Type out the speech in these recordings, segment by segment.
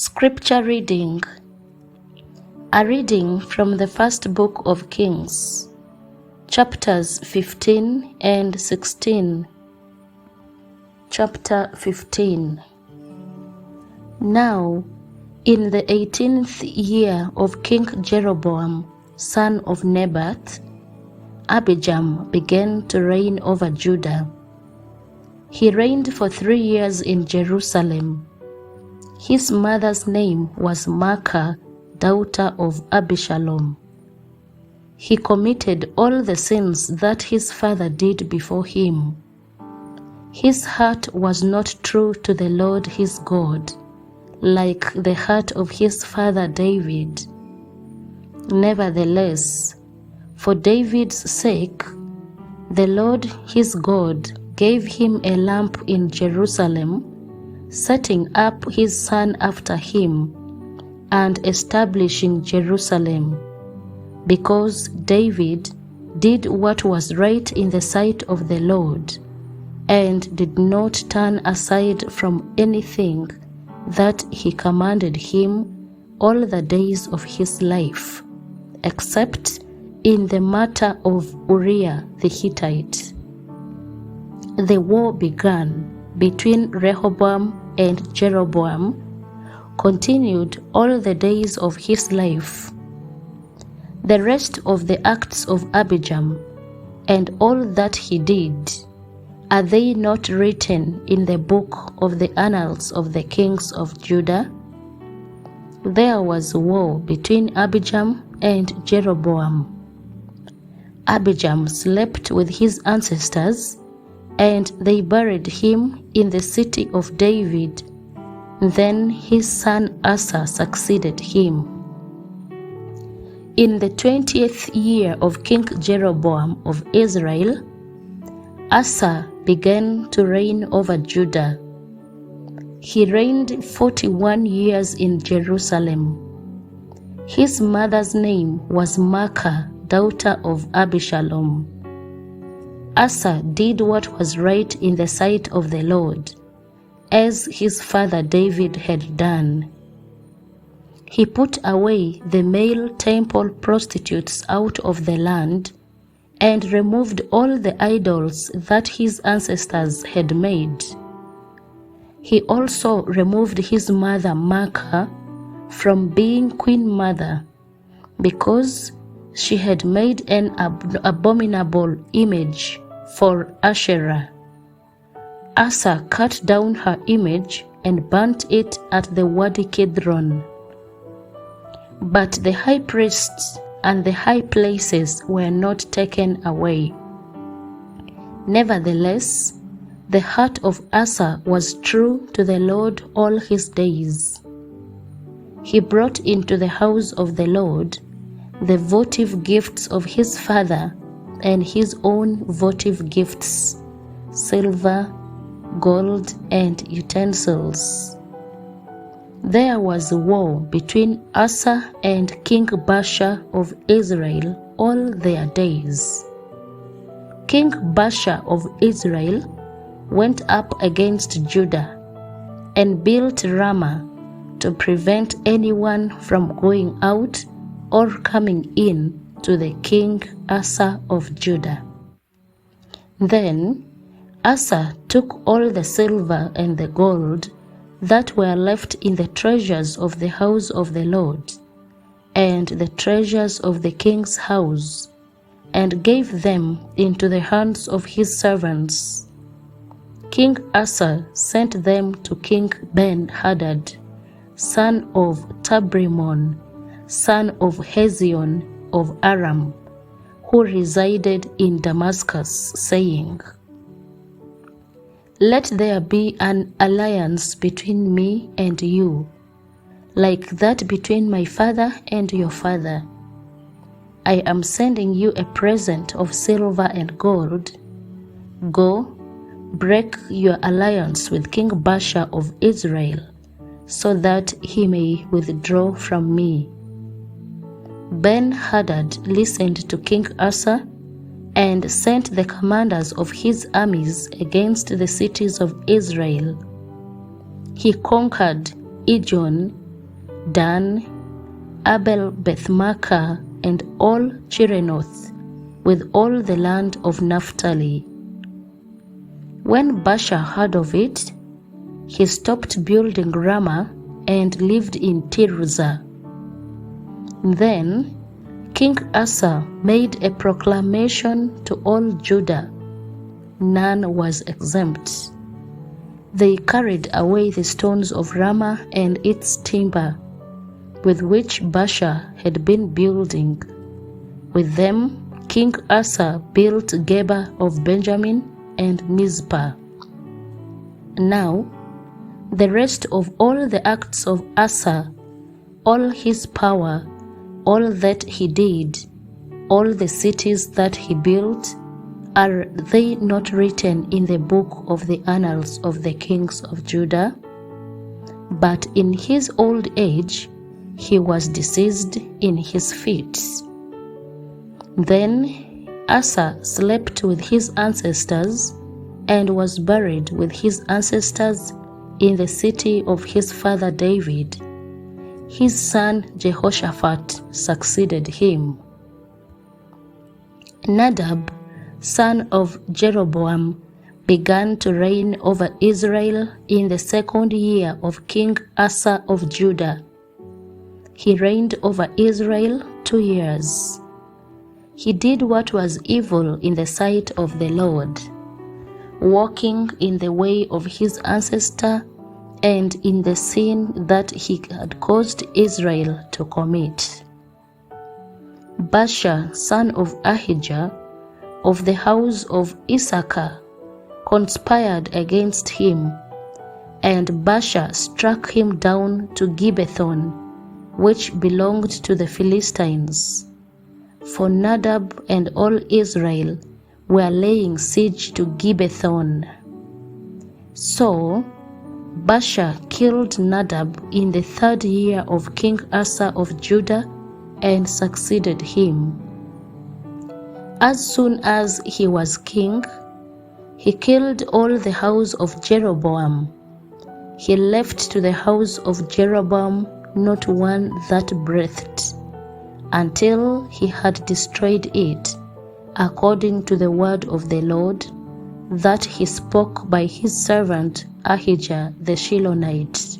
Scripture reading. A reading from the first book of Kings, chapters 15 and 16. Chapter 15. Now, in the 18th year of King Jeroboam, son of Nebat, Abijam began to reign over Judah. He reigned for 3 years in Jerusalem. His mother's name was Maacah, daughter of Abishalom. He committed all the sins that his father did before him. His heart was not true to the Lord his God, like the heart of his father David. Nevertheless, for David's sake, the Lord his God gave him a lamp in Jerusalem, setting up his son after him, and establishing Jerusalem, because David did what was right in the sight of the Lord, and did not turn aside from anything that he commanded him all the days of his life, except in the matter of Uriah the Hittite. The war began between Rehoboam and Jeroboam, continued all the days of his life. The rest of the acts of Abijam and all that he did, are they not written in the book of the annals of the kings of Judah? There was war between Abijam and Jeroboam. Abijam slept with his ancestors, and they buried him in the city of David. Then his son Asa succeeded him. In the 20th year of King Jeroboam of Israel, Asa began to reign over Judah. He reigned 41 years in Jerusalem. His mother's name was Maacah, daughter of Abishalom. Asa did what was right in the sight of the Lord, as his father David had done. He put away the male temple prostitutes out of the land, and removed all the idols that his ancestors had made. He also removed his mother Maacah from being queen mother, because she had made an abominable image for Asherah. Asa cut down her image and burnt it at the Wadi Kidron. But the high priests and the high places were not taken away. Nevertheless, the heart of Asa was true to the Lord all his days. He brought into the house of the Lord the votive gifts of his father and his own votive gifts, silver, gold, and utensils. There was war between Asa and King Baasha of Israel all their days. King Baasha of Israel went up against Judah and built Ramah to prevent anyone from going out or coming in to the king Asa of Judah. Then Asa took all the silver and the gold that were left in the treasures of the house of the Lord, and the treasures of the king's house, and gave them into the hands of his servants. King Asa sent them to King Ben-Hadad, son of Tabrimon, son of Hezion of Aram, who resided in Damascus, saying, "Let there be an alliance between me and you, like that between my father and your father. I am sending you a present of silver and gold. Go, break your alliance with King Baasha of Israel, so that he may withdraw from me." Ben-Hadad listened to King Asa and sent the commanders of his armies against the cities of Israel. He conquered Ijon, Dan, Abel Bethmaachah, and all Chirenoth, with all the land of Naphtali. When Baasha heard of it, he stopped building Ramah and lived in Tirzah. Then King Asa made a proclamation to all Judah. None was exempt. They carried away the stones of Ramah and its timber, with which Baasha had been building. With them King Asa built Geba of Benjamin and Mizpah. Now the rest of all the acts of Asa, all his power, all that he did, all the cities that he built, are they not written in the book of the annals of the kings of Judah? But in his old age he was diseased in his feet. Then Asa slept with his ancestors and was buried with his ancestors in the city of his father David. His son Jehoshaphat succeeded him. Nadab, son of Jeroboam, began to reign over Israel in the 2nd year of King Asa of Judah. He reigned over Israel 2 years. He did what was evil in the sight of the Lord, walking in the way of his ancestor and in the sin that he had caused Israel to commit. Baasha, son of Ahijah, of the house of Issachar, conspired against him, and Baasha struck him down to Gibbethon, which belonged to the Philistines. For Nadab and all Israel were laying siege to Gibbethon. So Baasha killed Nadab in the 3rd year of King Asa of Judah and succeeded him. As soon as he was king, he killed all the house of Jeroboam. He left to the house of Jeroboam not one that breathed, until he had destroyed it, according to the word of the Lord that he spoke by his servant Ahijah the Shilonite.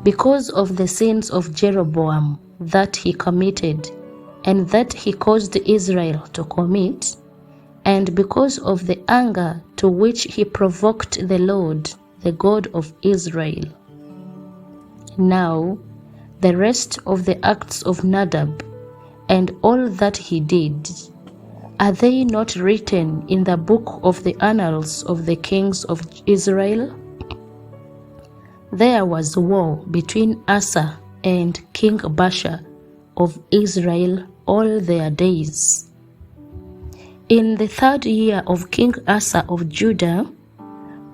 Because of the sins of Jeroboam that he committed and that he caused Israel to commit, and because of the anger to which he provoked the Lord, the God of Israel. Now the rest of the acts of Nadab and all that he did, are they not written in the book of the annals of the kings of Israel? There was war between Asa and King Baasha of Israel all their days. In the 3rd year of King Asa of Judah,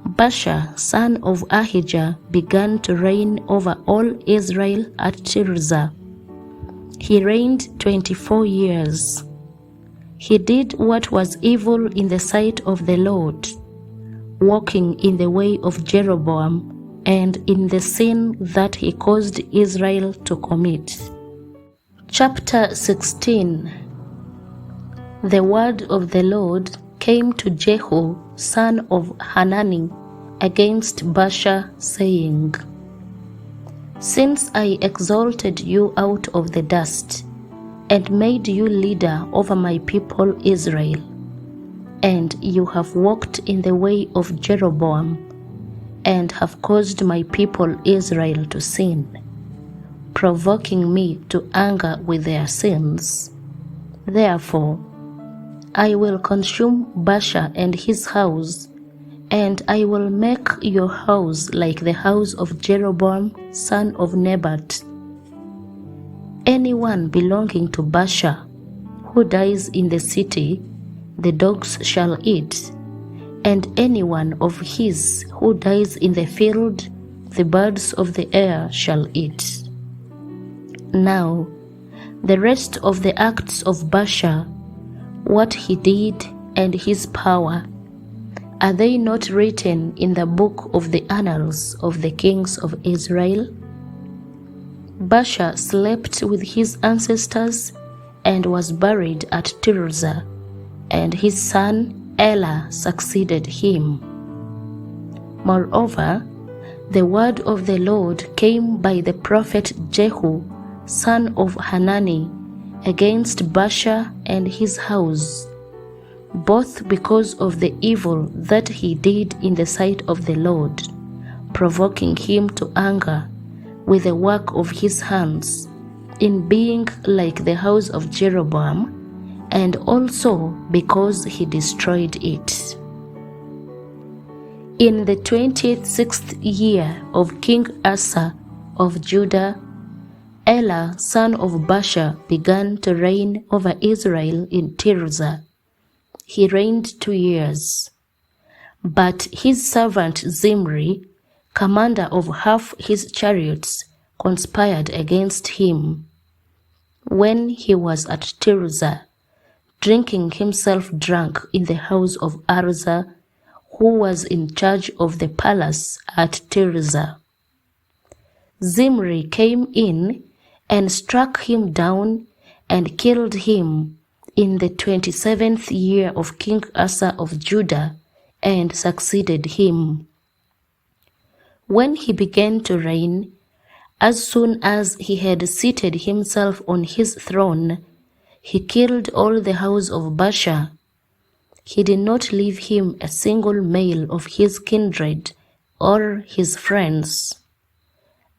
Baasha, son of Ahijah, began to reign over all Israel at Tirzah. He reigned 24 years. He did what was evil in the sight of the Lord, walking in the way of Jeroboam and in the sin that he caused Israel to commit. Chapter 16. The word of the Lord came to Jehu, son of Hanani, against Baasha, saying, Since I exalted you out of the dust, and made you leader over my people Israel, and you have walked in the way of Jeroboam, and have caused my people Israel to sin, provoking me to anger with their sins. Therefore I will consume Baasha and his house, and I will make your house like the house of Jeroboam son of Nebat. Anyone belonging to Baasha who dies in the city, the dogs shall eat, and anyone of his who dies in the field, the birds of the air shall eat. Now the rest of the acts of Baasha, what he did and his power, are they not written in the book of the annals of the kings of Israel? Baasha slept with his ancestors and was buried at Tirzah, and his son Elah succeeded him. Moreover, the word of the Lord came by the prophet Jehu, son of Hanani, against Baasha and his house, both because of the evil that he did in the sight of the Lord, provoking him to anger with the work of his hands, in being like the house of Jeroboam, and also because he destroyed it. In the 26th year of King Asa of Judah, Elah, son of Baasha, began to reign over Israel in Tirzah. He reigned 2 years. But his servant Zimri, commander of half his chariots, conspired against him. When he was at Tirzah, drinking himself drunk in the house of Arza, who was in charge of the palace at Tirzah, Zimri came in and struck him down and killed him in the 27th year of King Asa of Judah, and succeeded him. When he began to reign, as soon as he had seated himself on his throne, he killed all the house of Baasha. He did not leave him a single male of his kindred or his friends.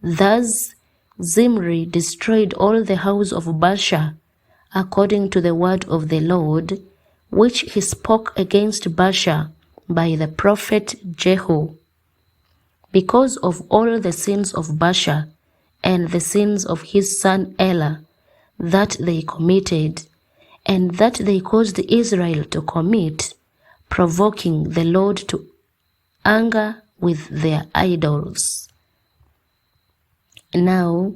Thus Zimri destroyed all the house of Baasha, according to the word of the Lord, which he spoke against Baasha by the prophet Jehu. Because of all the sins of Baasha and the sins of his son Elah that they committed, and that they caused Israel to commit, provoking the Lord to anger with their idols. Now,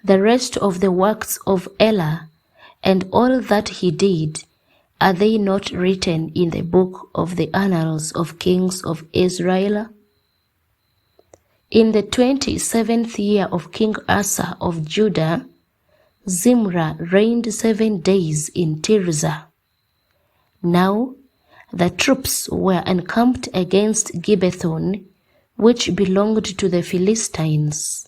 the rest of the works of Elah and all that he did, are they not written in the book of the annals of kings of Israel? In the 27th year of King Asa of Judah, Zimri reigned 7 days in Tirzah. Now the troops were encamped against Gibbethon, which belonged to the Philistines.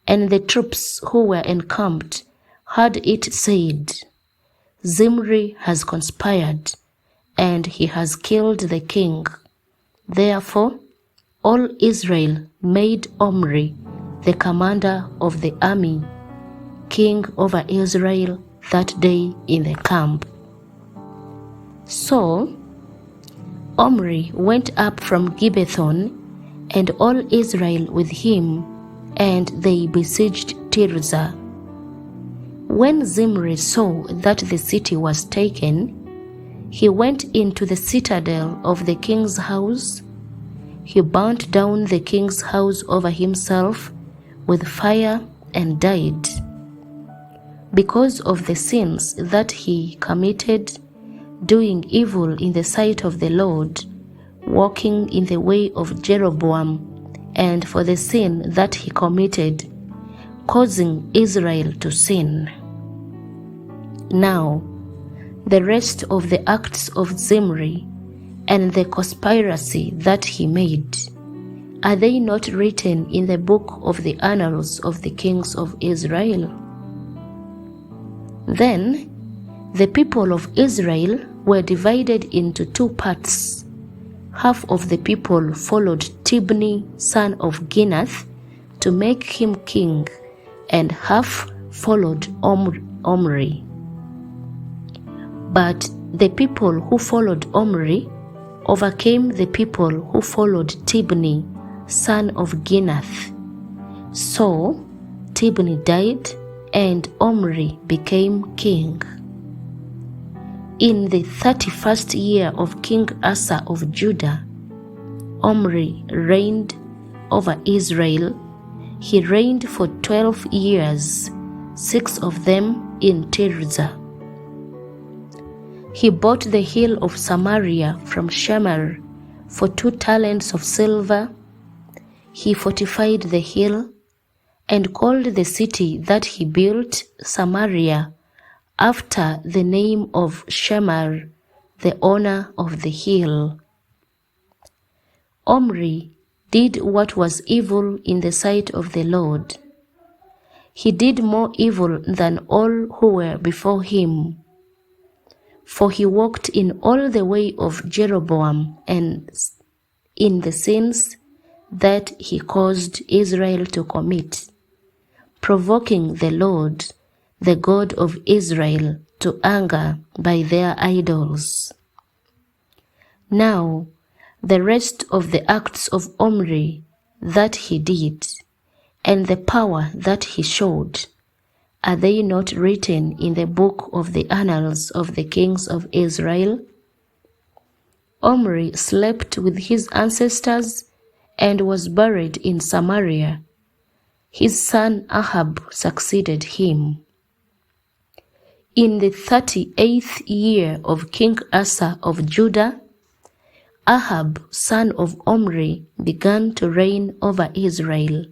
And the troops who were encamped heard it said, Zimri has conspired, and he has killed the king. Therefore all Israel made Omri, the commander of the army, king over Israel that day in the camp. So Omri went up from Gibbethon, and all Israel with him, and they besieged Tirzah. When Zimri saw that the city was taken, he went into the citadel of the king's house. He burnt down the king's house over himself with fire and died. Because of the sins that he committed, doing evil in the sight of the Lord, walking in the way of Jeroboam, and for the sin that he committed, causing Israel to sin. Now, the rest of the acts of Zimri and the conspiracy that he made, are they not written in the book of the annals of the kings of Israel? Then the people of Israel were divided into 2 parts. Half of the people followed Tibni, son of Ginath, to make him king, and half followed Omri. But the people who followed Omri overcame the people who followed Tibni, son of Ginath. So Tibni died, and Omri became king. In the 31st year of King Asa of Judah, Omri reigned over Israel. He reigned for 12 years, 6 of them in Tirzah. He bought the hill of Samaria from Shemer for 2 talents of silver. He fortified the hill, and called the city that he built Samaria, after the name of Shemar, the owner of the hill. Omri did what was evil in the sight of the Lord. He did more evil than all who were before him, for he walked in all the way of Jeroboam and in the sins that he caused Israel to commit, provoking the Lord, the God of Israel, to anger by their idols. Now, the rest of the acts of Omri that he did, and the power that he showed, are they not written in the book of the annals of the kings of Israel? Omri slept with his ancestors and was buried in Samaria. His son Ahab succeeded him. In the 38th year of King Asa of Judah, Ahab, son of Omri, began to reign over Israel.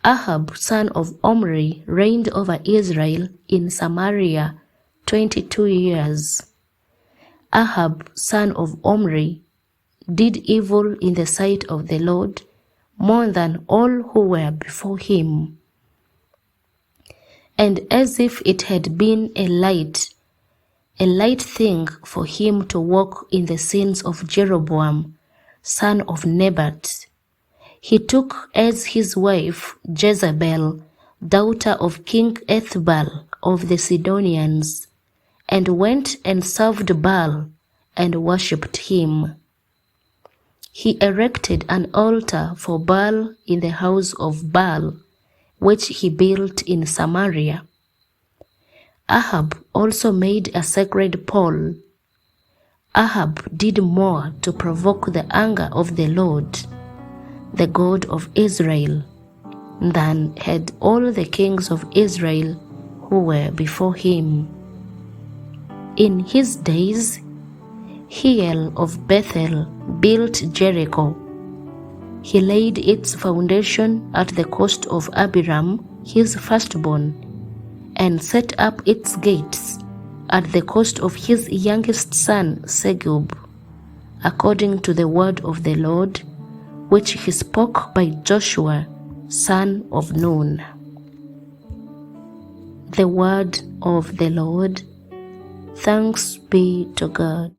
Ahab, son of Omri, reigned over Israel in Samaria 22 years. Ahab, son of Omri, did evil in the sight of the Lord more than all who were before him. And as if it had been a light thing for him to walk in the sins of Jeroboam, son of Nebat, he took as his wife Jezebel, daughter of King Ethbaal of the Sidonians, and went and served Baal and worshipped him. He erected an altar for Baal in the house of Baal, which he built in Samaria. Ahab also made a sacred pole. Ahab did more to provoke the anger of the Lord, the God of Israel, than had all the kings of Israel who were before him. In his days, Hiel of Bethel built Jericho. He laid its foundation at the cost of Abiram, his firstborn, and set up its gates at the cost of his youngest son Segub, according to the word of the Lord, which he spoke by Joshua, son of Nun. The word of the Lord. Thanks be to God.